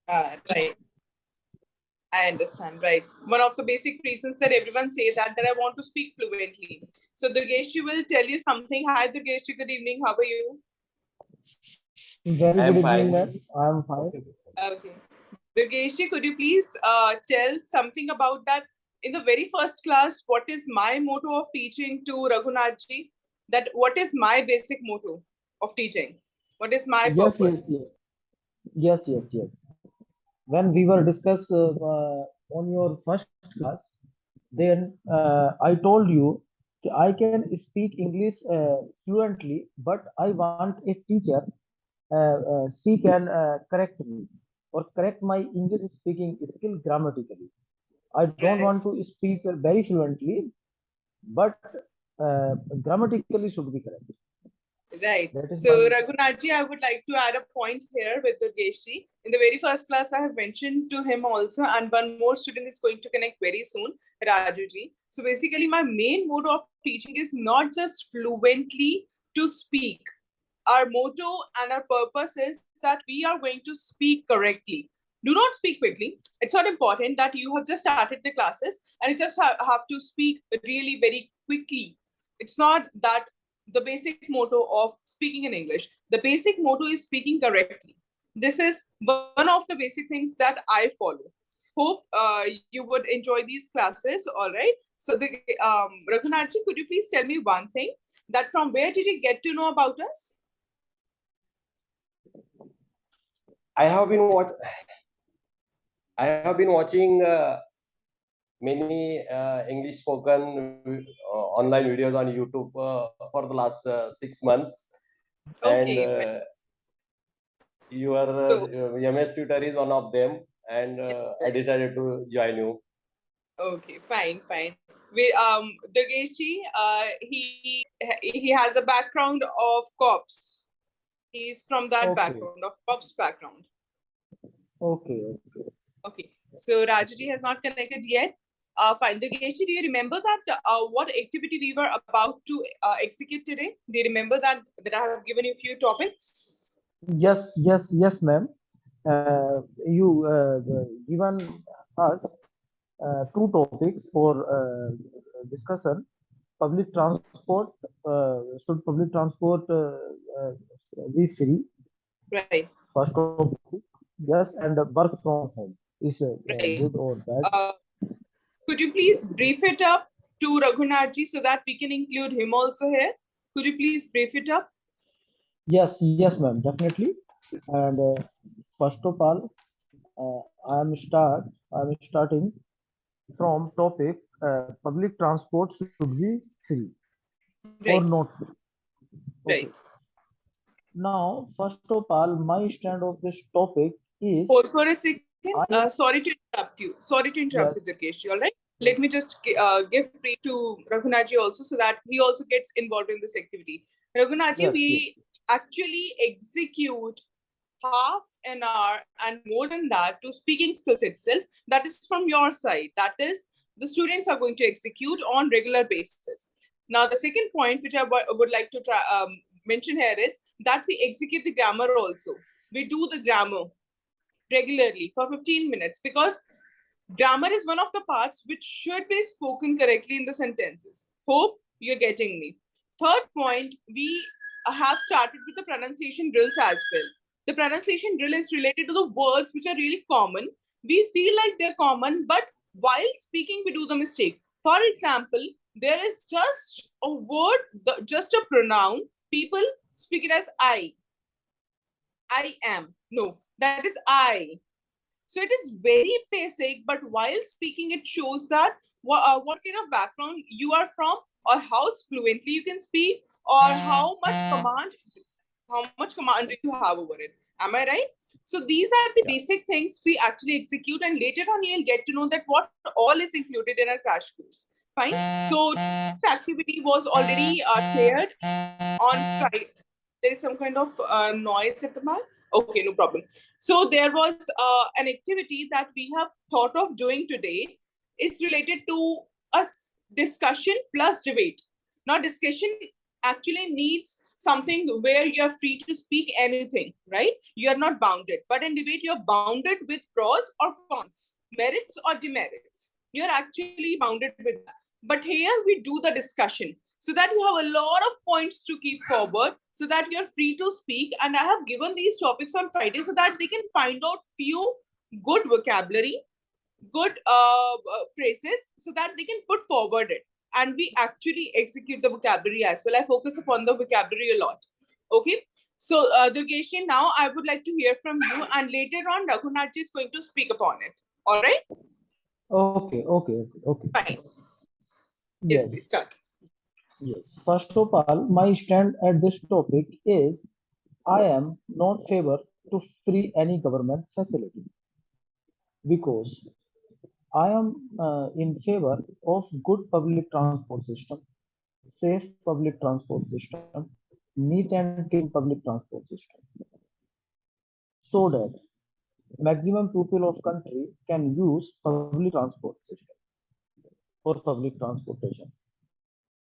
Right. I understand, right. One of the basic reasons that everyone say that I want to speak fluently. So Durgesh will tell you something. Hi Durgesh, good evening. How are you? Very I good am evening, fine. ma'am. I am fine. Okay. Durgesh, could you please tell something about that in the very first class? What is my motto of teaching to Raghunathji? That what is my basic motto of teaching? What is my Yes, yes, purpose? yes, yes, yes, yes. When we were discussed on your first class, then I told you that I can speak English fluently, but I want a teacher she can correct me or correct my English speaking skill grammatically. I don't Right. want to speak very fluently, but grammatically should be correct. Right. That is So, my Raghunathji, I would like to add a point here with Durgeshji. In the very first class, I have mentioned to him also, and one more student is going to connect very soon, Rajuji. So, basically, my main motto of teaching is not just fluently to speak. Our motto and our purpose is that we are going to speak correctly. Do not speak quickly. It's not important that you have just started the classes and you just have to speak really very quickly. It's not that the basic motto of speaking in English. The basic motto is speaking correctly. This is one of the basic things that I follow. Hope you would enjoy these classes. All right. So, Raghunathji, could you please tell me one thing that from where did you get to know about us? I have been watch. I have been watching many English spoken online videos on YouTube for the last 6 months, and Okay, fine. your So, MS tutor is one of them, and I right. decided to join you. Okay, fine, fine. We Durgeshi, he has a background of cops. He's from that okay, background of cops background. okay, okay. Okay, so Rajuji has not connected yet. Fine. Durgeshi, do you remember that what activity we were about to execute today? Do you remember that I have given you a few topics? Yes, yes, yes, ma'am. You given us two topics for discussion. Public transport, should public transport be free? Right, First topic, yes, and work from home is right. good or bad? Uh, Could you please brief it up to Raghunathji so that we can include him also here? Could you please brief it up? Yes, yes, ma'am, definitely. And first of all, I am starting from topic public transport should be free or Right, not free. right. Okay. Now, first of all, my stand of this topic is Hold for a second. I Sorry to interrupt you. Sorry to interrupt you, yes Durgesh. All right. Let yes me just give free to Raghunathji also so that he also gets involved in this activity. Raghunathji, yes yes we actually execute half an hour and more than that to speaking skills itself. That is from your side. That is the students are going to execute on regular basis. Now, the second point which I would like to mention here is that we execute the grammar also. We do the grammar regularly for 15 minutes because grammar is one of the parts which should be spoken correctly in the sentences. Hope you're getting me. Third point, we have started with the pronunciation drills as well. The pronunciation drill is related to the words which are really common. We feel like they're common, but while speaking, we do the mistake. For example, there is just a word, just a pronoun. People speak it as I am. No, that is I. So it is very basic, but while speaking, it shows that what kind of background you are from, or how fluently you can speak, or how much command do you have over it. Am I right? So these are the Yeah. basic things we actually execute, and later on you'll get to know that what all is included in our crash course. Fine. So this activity was already cleared on Friday. There is some kind of noise at the back. Okay, no problem. So there was an activity that we have thought of doing today. Is related to a discussion plus debate. Now, discussion actually needs something where you're free to speak anything, right? You're not bounded. But in debate, you're bounded with pros or cons, merits or demerits. You're actually bounded with that. But here we do the discussion so that you have a lot of points to keep forward, so that you're free to speak. And I have given these topics on Friday so that they can find out few good vocabulary, good phrases, so that they can put forward it. And we actually execute the vocabulary as well. I focus upon the vocabulary a lot. Okay. So, Durgeshi, now I would like to hear from you, and later on, Raghunathji is going to speak upon it. All right? Okay. Fine. Yes, Yes, please start. yes. First of all, my stand at this topic is I am not favor to free any government facility because I am in favor of good public transport system, safe public transport system, neat and clean public transport system, so that maximum people of country can use public transport system for public transportation.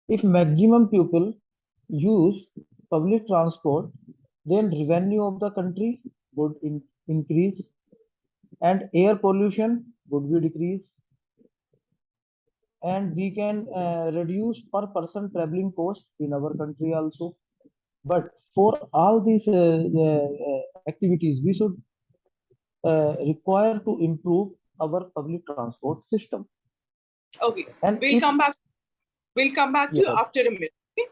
If maximum people use public transport, then revenue of the country would increase and air pollution would be decreased, and we can reduce per person traveling cost in our country also. But for all these activities, we should require to improve our public transport system. Okay. And We'll if come back. We'll come back to you yes, after a minute. Okay?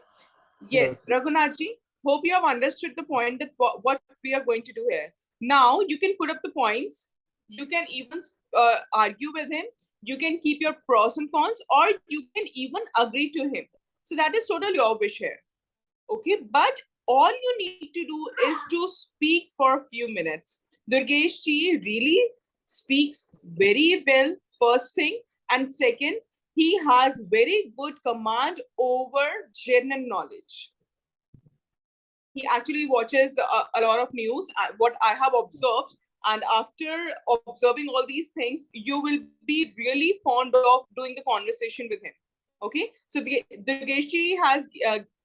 Yes, yes, Raghunathji, hope you have understood the point that what we are going to do here. Now you can put up the points. You can even argue with him. You can keep your pros and cons, or you can even agree to him. So that is totally your wish here. Okay, but all you need to do is to speak for a few minutes. Durgesh ji really speaks very well, first thing. And second, he has very good command over general knowledge. He actually watches a lot of news, what I have observed. And after observing all these things, you will be really fond of doing the conversation with him. Okay, so the Durgesh has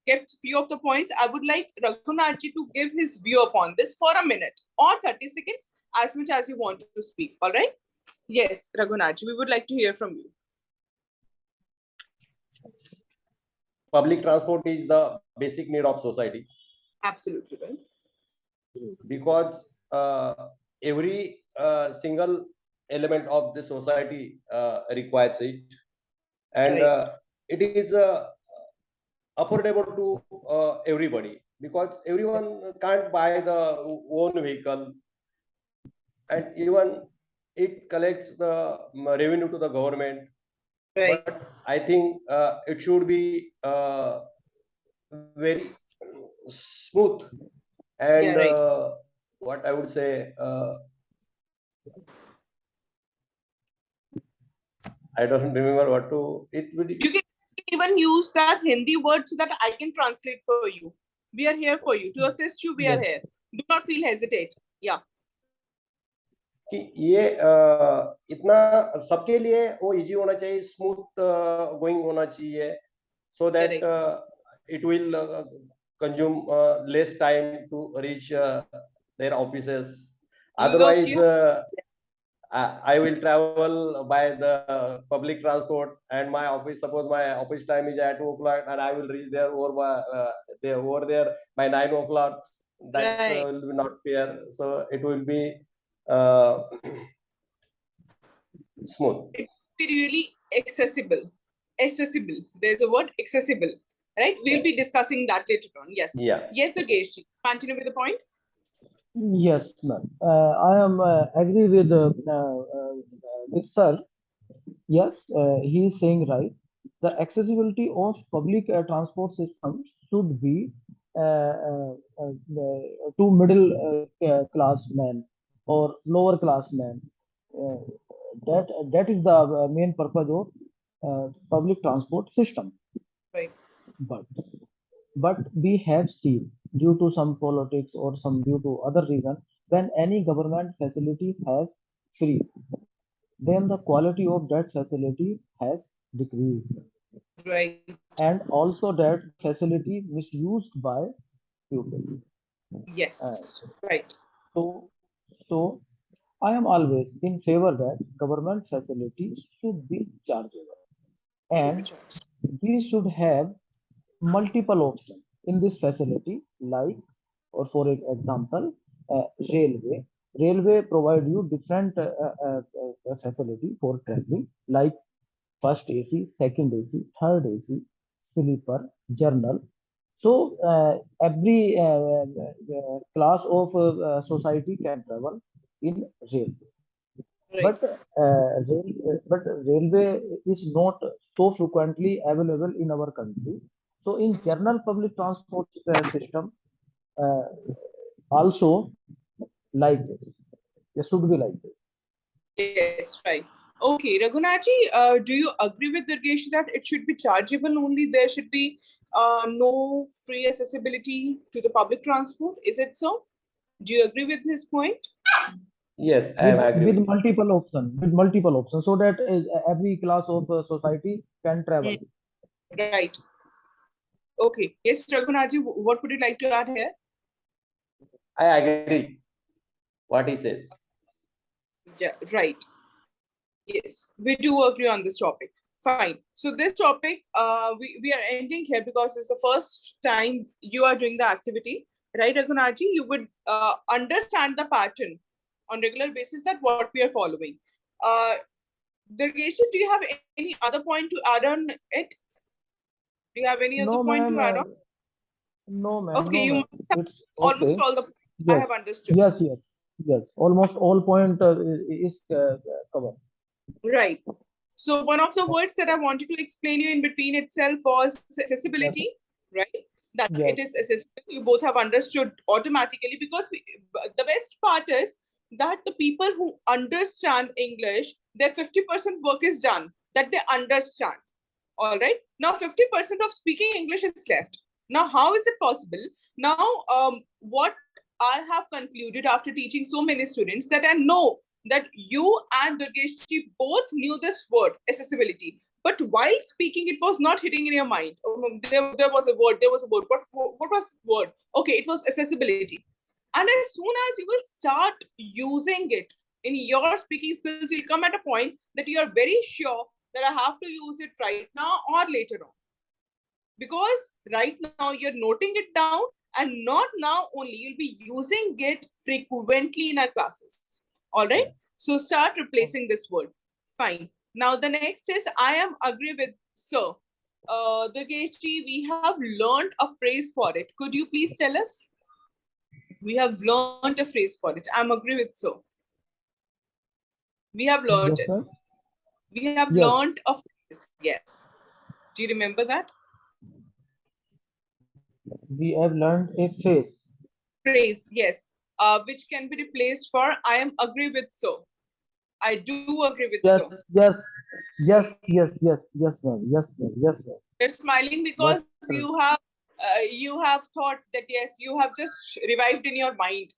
kept few of the points. I would like Raghunathji to give his view upon this for a minute or 30 seconds, as much as you want to speak. All right? Yes, Raghunathji, we would like to hear from you. Public transport is the basic need of society. Absolutely right. Because every single element of the society requires it, and Right. it is affordable to everybody, because everyone can't buy the own vehicle, and even it collects the revenue to the government. Right. But I think it should be very smooth, and Yeah, right. what I would say, I don't remember what to. It would. You can even use that Hindi word so that I can translate for you. We are here for you. To assist you, we are yes, here. Do not feel hesitate. Yeah. कि ये इतना सबके लिए वो easy होना चाहिए, smooth going होना चाहिए, so that it will consume less time to reach their offices. Otherwise, I will travel by the public transport, and my office, suppose my office time is at 2 o'clock, and I will reach there over there by 9 o'clock. That Right. will be not fair. So it will be uh, smooth. Be really accessible. Accessible. There's a word accessible. Right? We'll be discussing that later on. Yes. Yeah. Yes, Durgesh. Continue with the point. yes, ma'am. I am agree with sir. Yes, he is saying right. The accessibility of public transport system should be to middle class men or lower class men. Uh, that is the main purpose of public transport system. Right. But we have seen, due to some politics or some due to other reason, when any government facility has free, then the quality of that facility has decreased, Right. and also that facility misused by pupil. Yes, right. So I am always in favor that government facilities should be chargeable, Should be and charged. we should have multiple options in this facility, like, or for example, railway. Railway provide you different facility for traveling, like first AC, second AC, third AC, sleeper, journal. So every class of society can travel in railway. Right. But railway is not so frequently available in our country. So in general public transport system, uh, also like this, it should be like this. Yes, right. Okay, Raghunathji, do you agree with Durgesh that it should be chargeable only? There should be no free accessibility to the public transport. Is it so? Do you agree with his point? Yes, I with am agree with with that. multiple options, so that every class of society can travel. Mm, right. Okay. Yes, Raghunathji, what would you like to add here? I agree what he says. Yeah, right. Yes, we do agree on this topic. Fine. So this topic, we are ending here because it's the first time you are doing the activity, right, Raghunathji? You would understand the pattern on regular basis that what we are following. Durgesh, do you have any other point to add on it? Do you have any No other point ma'am, to add on? Okay, no you ma'am, must have it's okay. almost all the points I Yes, have understood. yes, almost all point is covered. Right. So one of the words that I wanted to explain you in between itself was Yes, accessibility, right? That yes, it is accessible. You both have understood automatically because the best part is that the people who understand English, their 50% work is done, that they understand. All right. Now 50% of speaking English is left. Now, how is it possible? Now, what I have concluded after teaching so many students that I know that you and Durgeshji both knew this word, accessibility. But while speaking, it was not hitting in your mind. There was a word, there was a word. What was the word? Okay, it was accessibility. And as soon as you will start using it in your speaking skills, you'll come at a point that you are very sure that I have to use it right now or later on. Because right now you're noting it down, and not now only, you'll be using it frequently in our classes. All right. Yeah. So start replacing this word. Fine. Now the next is I am agree with sir. Durgeshji, we have learned a phrase for it. Could you please tell us? We have learned a phrase for it. I'm agree with sir. We have learned yes it. sir. We have Yes, learned a phrase. Yes. Do you remember that? we have learned a phrase. Phrase, yes, which can be replaced for I am agree with so. I do agree with Yes, so. yes, yes, ma'am. You're smiling But because you have thought that yes, you have just revived in your mind.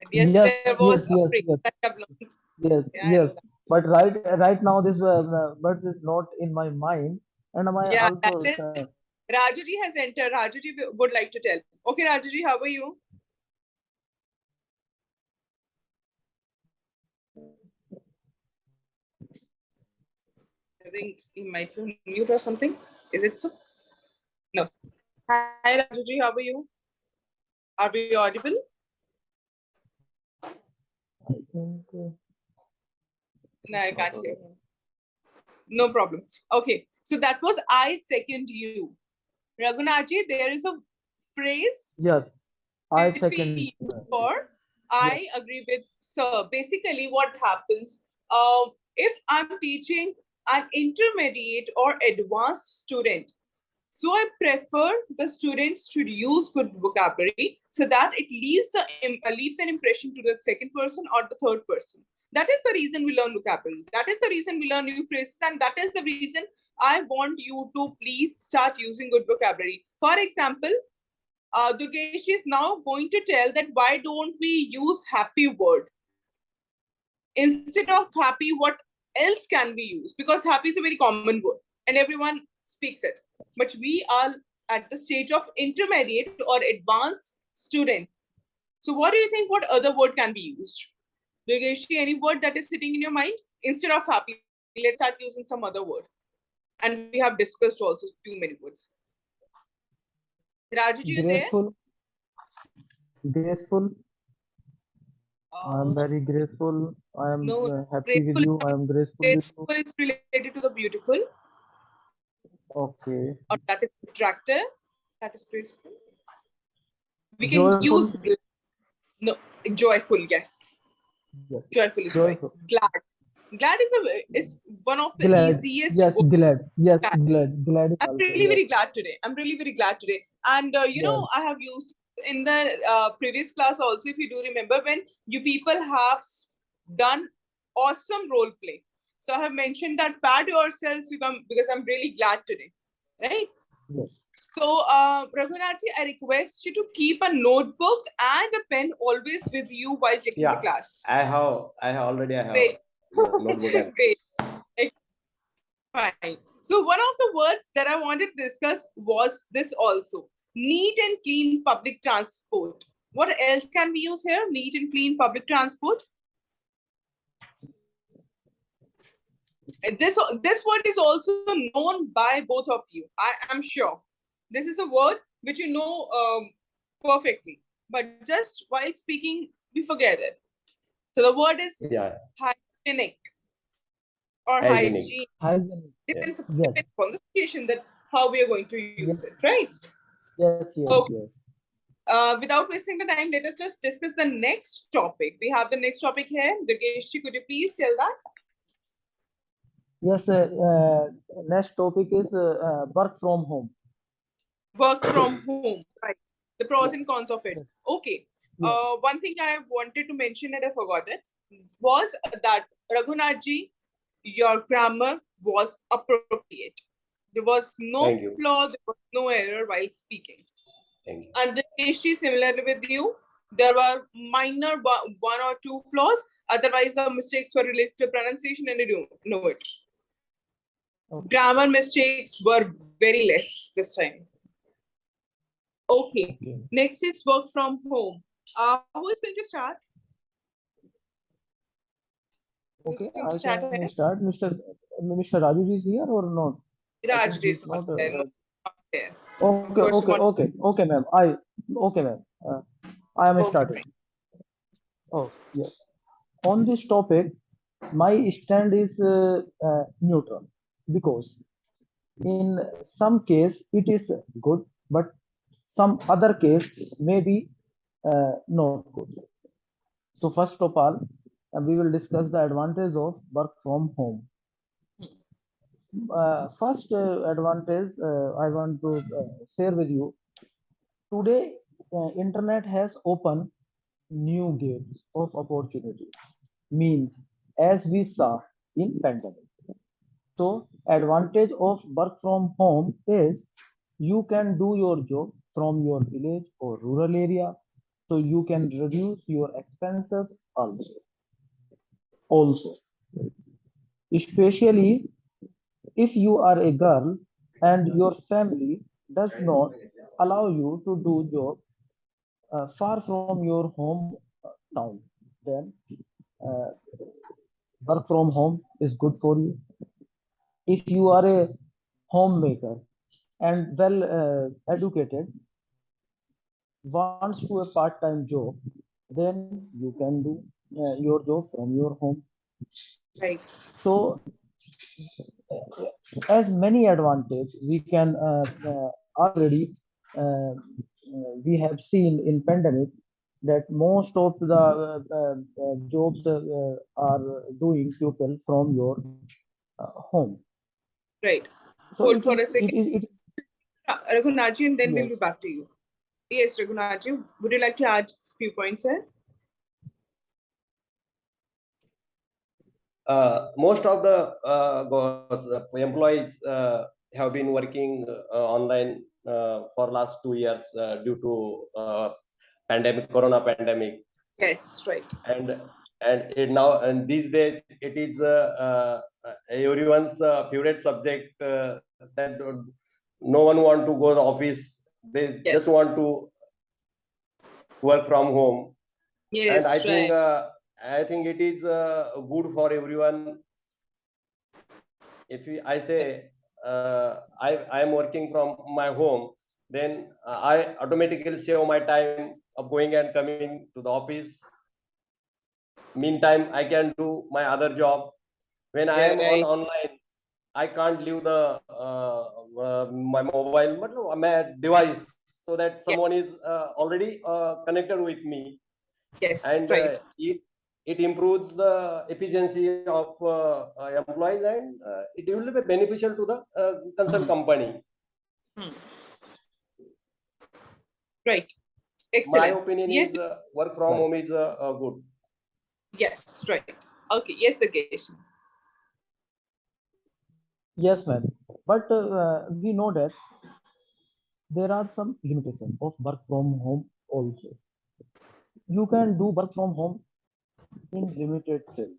That yes, there was a phrase that you have learned. Yeah, I know yes. that. But right now this words is not in my mind, and am I Yeah, that also is Rajuji has entered. Rajuji would like to tell. Okay, Rajuji, how are you? I think he might be on mute or something. Is it so? No. Hi, Rajuji, how are you? Are we audible? I think No, I can't hear. No problem. Okay, so that was I second you. Raghunathji, there is a phrase yes, I which second. we use for Yes, I agree with sir. Basically, what happens if I'm teaching an intermediate or advanced student, so I prefer the students should use good vocabulary so that it leaves an impression to the second person or the third person. That is the reason we learn vocabulary. That is the reason we learn new phrases, and that is the reason I want you to please start using good vocabulary. For example, Durgesh is now going to tell that why don't we use happy word instead of happy? What else can we use? Because happy is a very common word and everyone speaks it. But we are at the stage of intermediate or advanced student. So what do you think? What other word can be used? Yogeshi, any word that is sitting in your mind? Instead of happy, let's start using some other word. And we have discussed also too many words. Rajuji, you there? Graceful. Graceful. I am very graceful. I am No, happy with graceful. you. I am graceful with you. Graceful is related to the beautiful, Okay. or that is attractive. That is graceful. We can Joyful. use no joyful. Yes, Yes. joyful is right. Joyful. Glad. Glad is one of the Glad. easiest Yes, words. glad. Yes, Glad. glad. Glad is I'm also. really Yes. very glad today. I'm really very glad today. And you Yes. know, I have used in the previous class also, if you do remember, when you people have done awesome role play. So I have mentioned that pat yourselves because I'm really glad today, right? Yes. So Raghunathji, I request you to keep a notebook and a pen always with you while taking the class. I have already Great. notebook and Great. Fine. So one of the words that I wanted to discuss was this also. Neat and clean public transport. What else can we use here? Neat and clean public transport. This word is also known by both of you. I am sure. This is a word which you know perfectly. But just while speaking, we forget it. So the word is hygienic or hygiene. Hygienic. Depends Yes. on the situation that how we are going to use it, right? Yes, yes, Okay. yes. Without wasting the time, let us just discuss the next topic. We have the next topic here. Durgeshji, could you please tell that? Yes, next topic is work from home. Work from home, right? The pros Yes. and cons of it. Yes. Okay. Yes. One thing I wanted to mention and I forgot it was that Raghunathji, your grammar was appropriate. There was no Thank you. flaw, there was no error while speaking. Thank you. And Durgeshji, similarly with you, there were minor one or two flaws. Otherwise, the mistakes were related to pronunciation and you know it. Okay. Grammar mistakes were very less this time. Okay. Next is work from home. Who is going to start? Okay, Who's going to I start can here? start. Mr. Raju is here or not? I think Raj he's is not. not there. No, not there. Okay, First okay, one. okay, ma'am. Okay, ma'am. I am Okay. starting. Oh, yes. On this topic, my stand is neutral because in some case it is good, but some other case may be not good. So first of all, we will discuss the advantage of work from home. First advantage I want to share with you. Today, internet has opened new gates of opportunity. Means as we saw in pandemic. So advantage of work from home is you can do your job from your village or rural area. So you can reduce your expenses also. Especially if you are a girl and your family does not allow you to do job far from your home town, then uh, work from home is good for you. If you are a homemaker and well educated, wants to a part-time job, then you can do your job from your home. Right. So as many advantage we can already we have seen in pandemic that most of the jobs are doing people from your home. Right. So Hold for a second. it Raghunathji, and then we'll yes. be back to you. Yes, Raghunathji, would you like to add a few points here? Most of the employees have been working online for last 2 years due to corona pandemic. Yes, right. And these days it is everyone's favorite subject that no one want to go to the office. They just want to work from home. Yes, And right. I think it is good for everyone. If I say I am working from my home, then I automatically save my time of going and coming to the office. Meantime, I can do my other job. When I Yeah, am on right. online, I can't leave the my mobile, my device, so that Yeah. someone is already connected with me, Yes, and right. it improves the efficiency of employees, and it will be beneficial to the concerned company. Hmm. Right. My Excellent. opinion Yes. is work from Right. home is good. Yes, right. Okay. Yes, Akesh. Yes, ma'am. But we know that there are some limitations of work from home also. You can do work from home in limited field,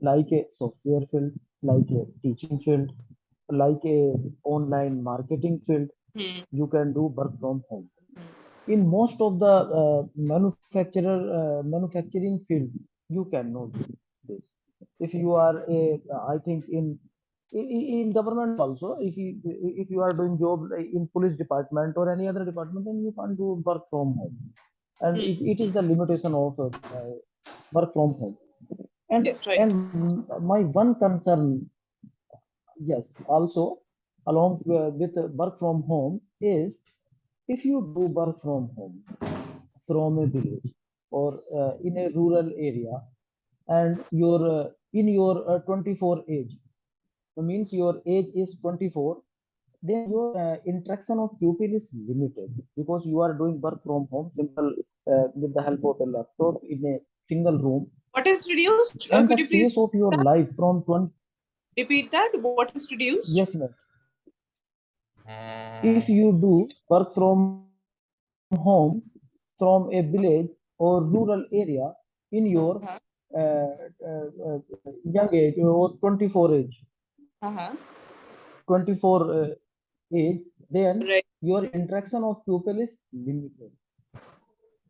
like a software field, like a teaching field, like a online marketing field. Hmm. You can do work from home. In most of the manufacturing field, you cannot do this. If you are a, I think in government also, if you are doing job in police department or any other department, then you can't do work from home. And Hmm. it is the limitation of work from home. and Yes, right. and my one concern, yes, also along with work from home is, if you do work from home from a village or in a rural area, and you're in your 24 age, means your age is 24, then your interaction of pupil is limited, because you are doing work from home simple, with the help of a laptop in a single room. What is reduced? And Could the you please phase of your life from 20, repeat that? What is reduced? yes ma'am, if you do work from home from a village or rural area in your Uh-huh. uh, young age or 24 age, Uh-huh. 24 age, then Right. your interaction of pupil is limited.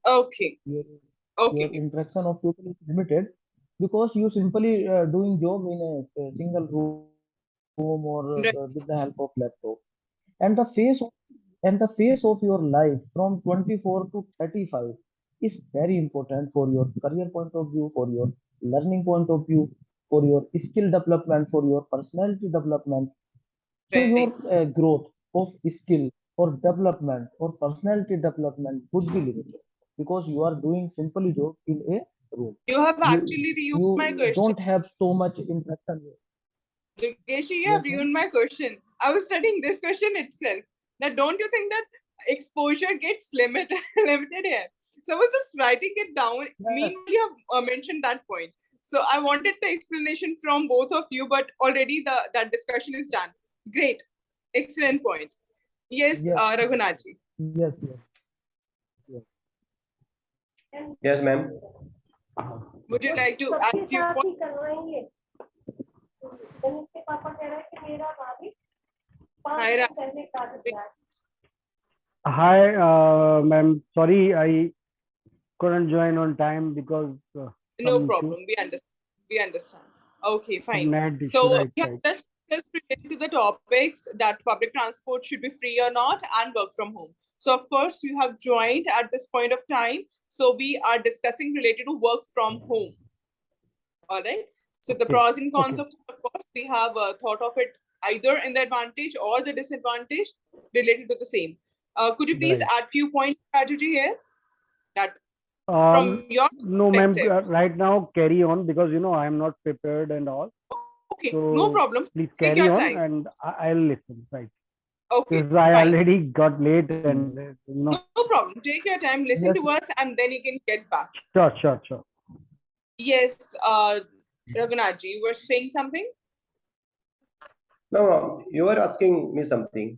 Okay. Your, your Okay. interaction of pupil is limited, because you simply doing job in a single room or with the help of Right. laptop. And the phase of, and the phase of your life from 24 to 35 is very important for your career point of view, for your learning point of view, for your skill development, for your personality development. So Right. your growth of skill or development or personality development would be limited, because you are doing simply job in a room. You have you actually ruined you my question. don't have so much interaction. Durgesh, you have Yes ma'am. ruined my question. I was studying this question itself. That don't you think that exposure gets limited here? So I was just writing it down. Yes. Meanwhile, you have mentioned that point. So I wanted the explanation from both of you, but already that discussion is done. Great, excellent point. Yes, Yes. Raghunathji. Yes. Yes. Yes. Yes, ma'am. Would you like to add few points? Hi, Hi, ma'am. Sorry, I couldn't join on time because no some issue, problem. We understand. We understand. Okay, fine. net issue, So right, we have right. just discussed related to the topics that public transport should be free or not and work from home. So of course you have joined at this point of time. So we are discussing related to work from home. All right. So the Okay, pros and cons okay, of course, we have thought of it either in the advantage or the disadvantage related to the same. Could you please right. add few points, strategy here that Um, from your no, ma'am. perspective? Right now, carry on because I am not prepared and all. Okay, no So problem. please Take carry your on, time. and I'll listen. Right, Okay, because I fine. already got late, and No problem. Take your time, listen Yes. to us, and then you can get back. sure, sure, sure. Yes, Raghunathji, you were saying something? No, you were asking me something.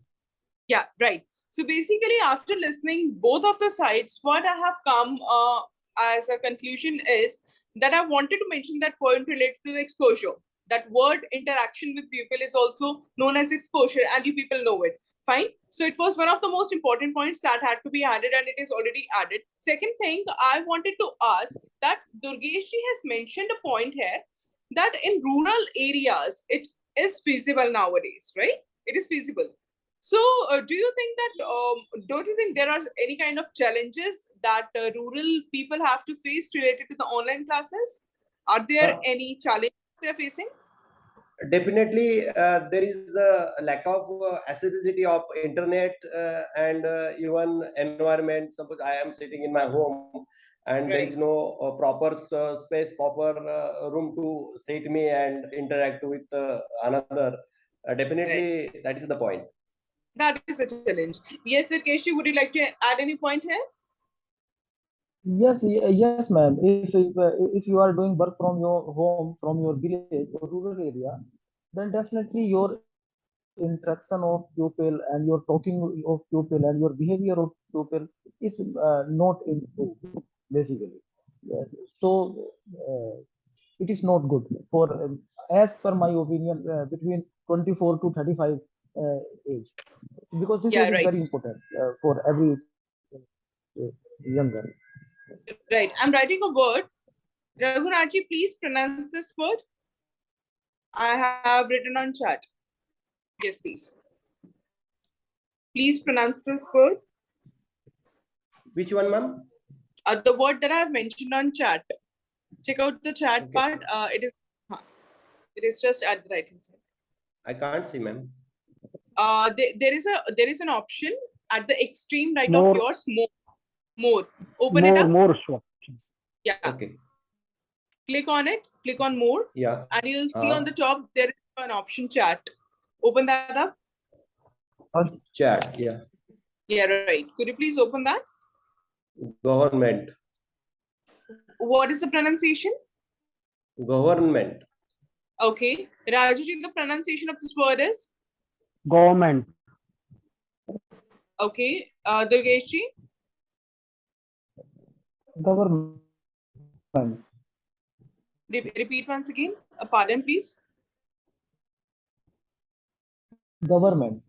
Yeah, right. So basically, after listening both of the sides, what I have come as a conclusion is that I wanted to mention that point related to the exposure. That word interaction with people is also known as exposure, and you people know it. Fine. So it was one of the most important points that had to be added, and it is already added. Second thing I wanted to ask, that Durgesh ji has mentioned a point here that in rural areas it is feasible nowadays, right? It is feasible. So do you think that don't you think there are any kind of challenges that rural people have to face related to the online classes? Are there any challenges they are facing? Definitely, there is a lack of accessibility of internet and even environment. Suppose I am sitting in my home and there is no proper space, proper room to sit me and interact with another. Definitely, that is the point. That is a challenge. Yes, sir. Keshi, would you like to add any point here? Yes, yes, ma'am. If you are doing work from your home, from your village or rural area, then definitely your interaction of pupil and your talking of pupil and your behavior of pupil is not improved, basically. Yeah. So it is not good for, as per my opinion, between 24 to 35 age, because this Yeah, age is right. very important for every younger. Right. I'm writing a word. Raghunaji, please pronounce this word. I have written on chat. Yes, please. Please pronounce this word. Which one, ma'am? The word that I have mentioned on chat. Check out the chat Okay. part. It is just at the right hand side. I can't see, ma'am. There is an option at the extreme right More. of yours. More. Open it up. More swap. Yeah. Okay. Click on it. Click on more. Yeah. And you'll see on the top there is an option chat. Open that up. Chat. Yeah. Yeah, right. Could you please open that? Government. What is the pronunciation? Government. Okay. Rajuji, the pronunciation of this word is? Government. Okay. Durgeshji? Government. Repeat once again. Pardon, please. Government.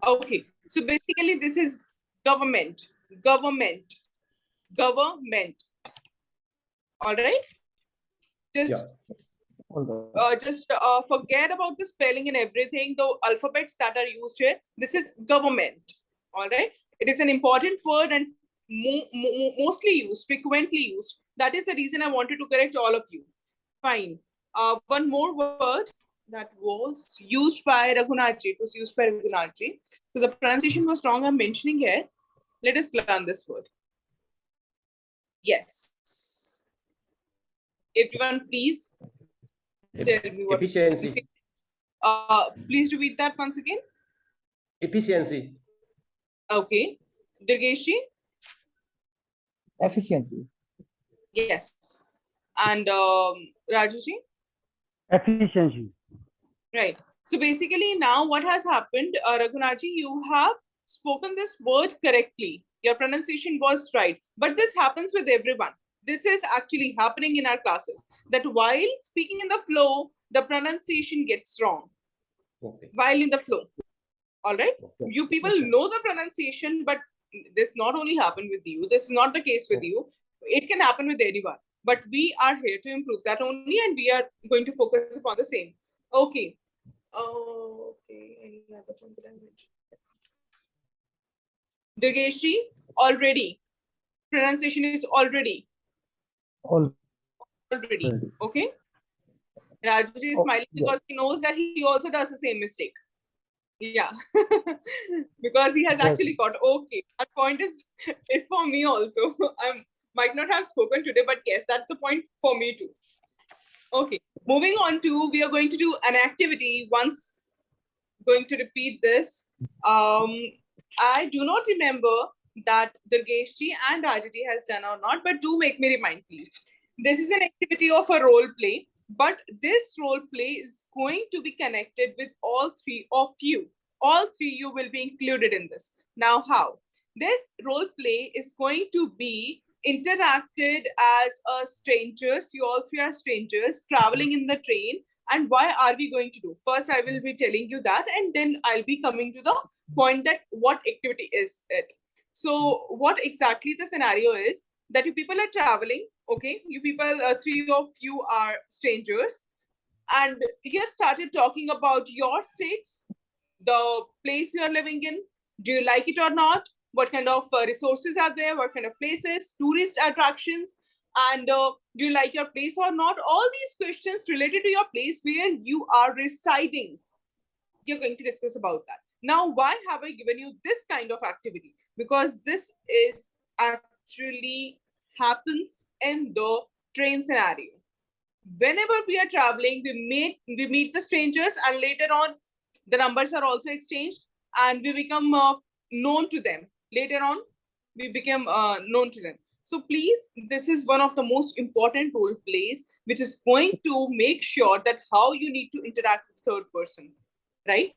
Okay. So basically, this is government. Government. Government. All right. Just forget about the spelling and everything. The alphabets that are used here. This is government. All right. It is an important word and mostly used, frequently used. That is the reason I wanted to correct all of you. Fine. One more word that was used by Raghunathji. It was used by Raghunathji. So the pronunciation was wrong. I'm mentioning here. Let us learn this word. Yes. Everyone, please tell me what. Efficiency. Please repeat that once again. Efficiency. Okay. Durgeshji? Efficiency. Yes. And Rajuji? Efficiency. Right. So basically now what has happened, Raghunathji, you have spoken this word correctly. Your pronunciation was right. But this happens with everyone. This is actually happening in our classes. That while speaking in the flow, the pronunciation gets wrong. Okay. While in the flow. All right. Okay. You people know the pronunciation, but this not only happened with you. This is not the case with you. It can happen with anyone. But we are here to improve that only, and we are going to focus upon the same. Okay. Okay. Any other point that I mentioned? Durgeshji, already. Pronunciation is already. Already. Okay. Rajuji is smiling because he knows that he also does the same mistake. Yeah. Because he has actually got, okay, that point is for me also. I might not have spoken today, but yes, that's the point for me too. Okay. Moving on to, we are going to do an activity. Once going to repeat this. I do not remember that Durgeshji and Rajaji has done or not, but do make me remind, please. This is an activity of a role play, but this role play is going to be connected with all three of you. All three you will be included in this. Now, how? This role play is going to be interacted as strangers. You all three are strangers traveling in the train, And why are we going to do? First, I will be telling you that, and then I'll be coming to the point that what activity is it. So what exactly the scenario is that you people are traveling, okay? You people, three of you are strangers, and you have started talking about your states, the place you are living in. Do you like it or not? What kind of resources are there? What kind of places, tourist attractions? And do you like your place or not? All these questions related to your place where you are residing, you're going to discuss about that. Now, why have I given you this kind of activity? Because this is actually happens in the train scenario. Whenever we are traveling, we meet the strangers, and later on the numbers are also exchanged, and we become known to them. Later on we become known to them. So please, this is one of the most important role plays, which is going to make sure that how you need to interact with third person, right?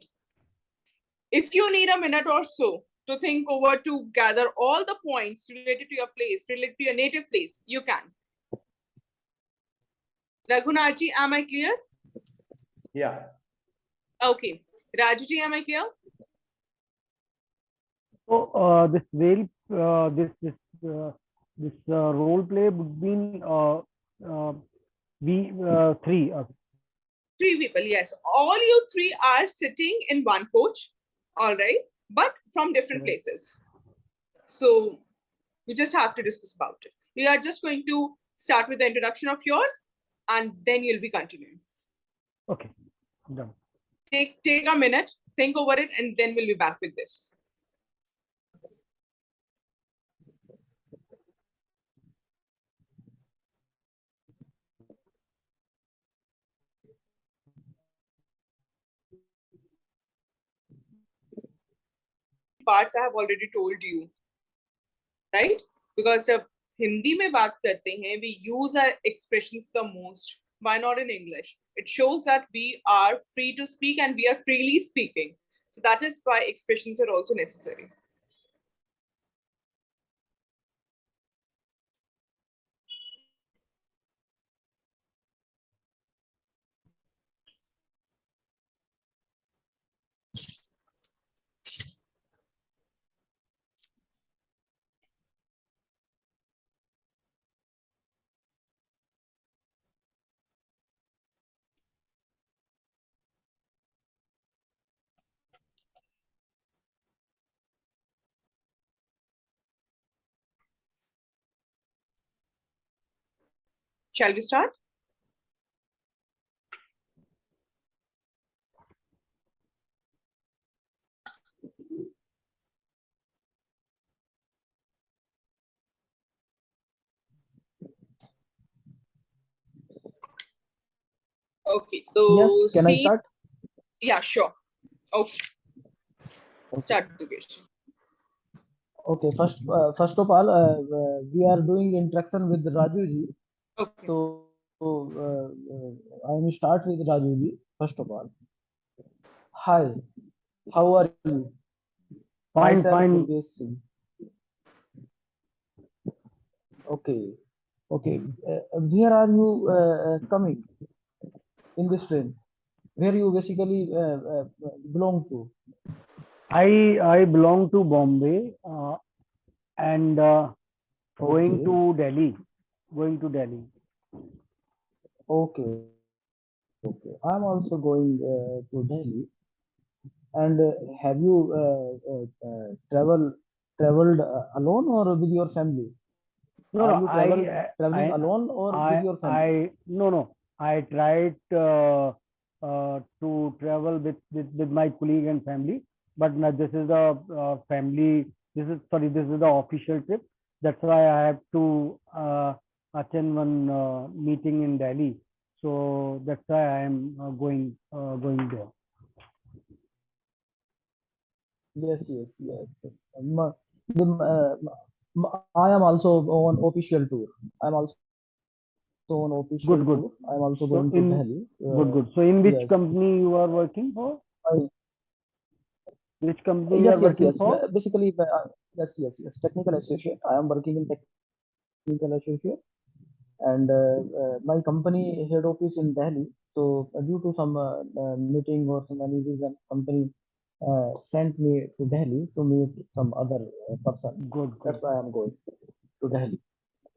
If you need a minute or so to think over, to gather all the points related to your place, related to your native place, you can. Raghunathji, am I clear? Yeah. Okay. Rajuji, am I clear? So this very this role play would mean we three us. Three people, yes. All you three are sitting in one coach, all right, but from different Right. places. So you just have to discuss about it. We are just going to start with the introduction of yours, and then you'll be continuing. Okay, done. Take a minute, think over it, and then we'll be back with this. Parts I have already told you, right? Because जब हिंदी में बात करते हैं, we use our expressions the most. Why not in English? It shows that we are free to speak and we are freely speaking. So that is why expressions are also necessary. Shall we start? Okay, so Yes, can I see, start? yeah, sure. Okay, Okay. start the question. Okay. First of all, we are doing interaction with Raju ji. Okay. So I will start with Raju ji. First of all, hi, how are you? Fine, Myself, fine. Gurgesh Singh. Okay, okay. Where are you coming in this train? Where you basically belong to? I belong to Bombay and going Okay, to Delhi. Going to Delhi. okay, okay. I'm also going to Delhi. And have you traveled alone or with your family? No, Are no, you traveling alone or with your family? no. I tried to travel with my colleague and family, but no, this is the family. This is the official trip. That's why I have to attend one meeting in Delhi. So that's why I am going there. Yes, yes, yes. Um, I am also on official tour. I'm also on official Good, good. tour. I'm also So going to in Delhi. good. So in which Yes. company you are working for? I, Which company you are yes, yes, working yes. for? Basically, yes, yes, yes. Technical associate. I am working in technical associate. and my company head office in Delhi. So due to some meeting or some any reason, company sent me to Delhi to meet some other person. Good, good. That's why I'm going to Delhi.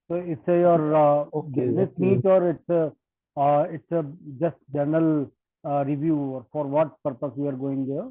So it's your Okay, business okay. meet, or it's a just general review, or for what purpose you are going there?